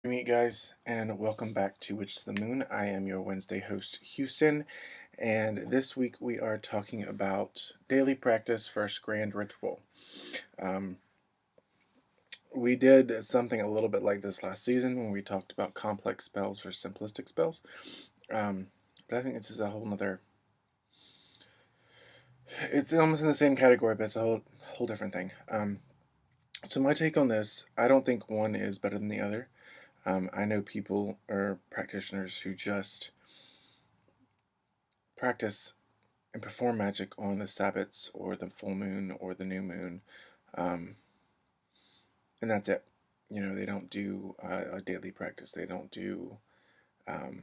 Meet guys, and welcome back to Which is the Moon. I am your Wednesday host, Houston, and this week we are talking about daily practice versus grand ritual. We did something a little bit like this last season when we talked about complex spells versus simplistic spells, but I think this is a whole nother. It's almost in the same category, but it's a whole different thing. So my take on this, I don't think one is better than the other. I know people or practitioners who just practice and perform magic on the Sabbats or the full moon or the new moon, um, and that's it. You know, they don't do a daily practice. They don't do um,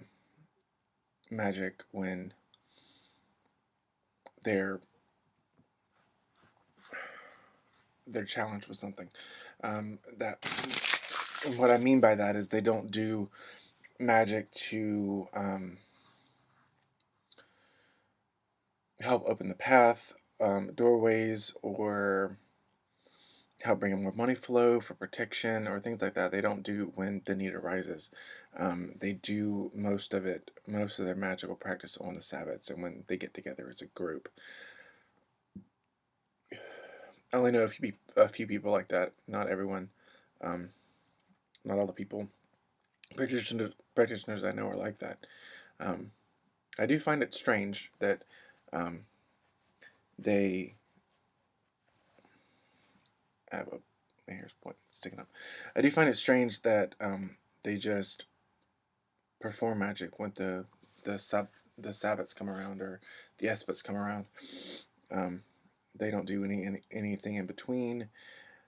magic when they're challenged with something. That what I mean by that is they don't do magic to help open the path, doorways, or help bring in more money flow for protection or things like that. They don't do when the need arises. They do most of their magical practice on the Sabbats, and when they get together as a group. I only know a few people like that. Not everyone. Um, not all the people. Practitioners I know are like that. Um, I do find it strange that they have a hair's point sticking up. I do find it strange that they just perform magic when the Sabbats come around or the Espats come around. Um, they don't do anything in between,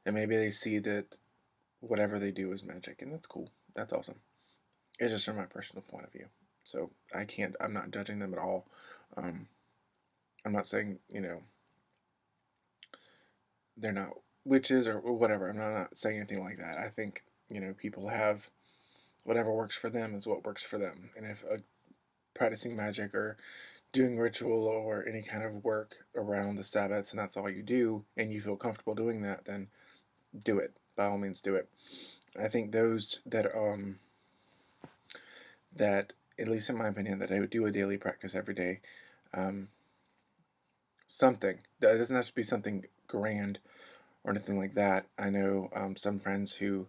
and maybe they see that whatever they do is magic, and that's cool. That's awesome. It's just from my personal point of view. So I'm not judging them at all. Um, I'm not saying they're not witches or whatever. I'm not saying anything like that. I think people have whatever works for them is what works for them, and if practicing magic or doing ritual or any kind of work around the Sabbats and that's all you do and you feel comfortable doing that, then do it. By all means, do it. I think those that at least in my opinion that I would do a daily practice every day, um, something that doesn't have to be something grand or anything like that. I know some friends who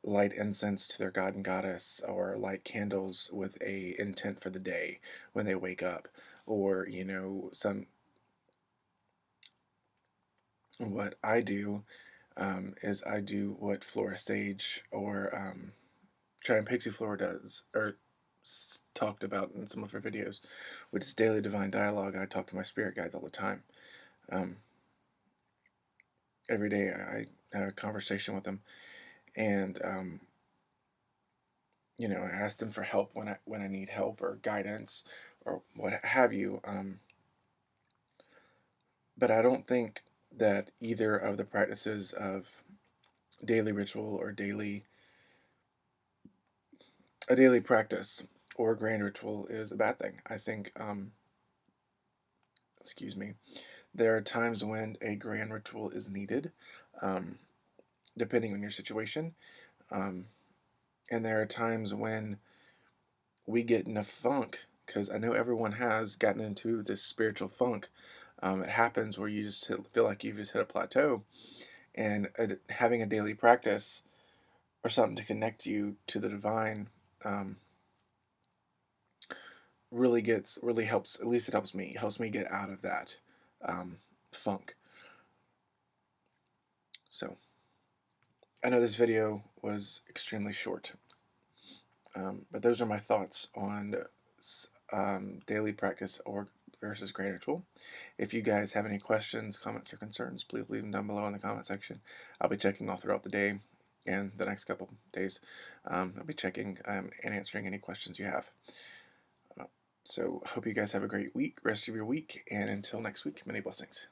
light incense to their god and goddess or light candles with a intent for the day when they wake up, or what I do is I do what Flora Sage or Giant Pixie Flora does or talked about in some of her videos, which is daily divine dialogue. I talk to my spirit guides all the time. Um, every day I have a conversation with them, and I ask them for help when I need help or guidance or what have you. But I don't think that either of the practices of daily ritual or a daily practice or grand ritual is a bad thing. I think, excuse me, there are times when a grand ritual is needed, um, depending on your situation, um, and there are times when we get in a funk because I know everyone has gotten into this spiritual funk. It happens where you just feel like you've just hit a plateau, and having a daily practice or something to connect you to the divine um, really helps. At least it helps me. It helps me get out of that funk. So I know this video was extremely short, but those are my thoughts on daily practice or versus grand ritual. If you guys have any questions, comments, or concerns, please leave them down below in the comment section. I'll be checking all throughout the day and the next couple days. I'll be checking and answering any questions you have. So hope you guys have a great rest of your week, and until next week, many blessings.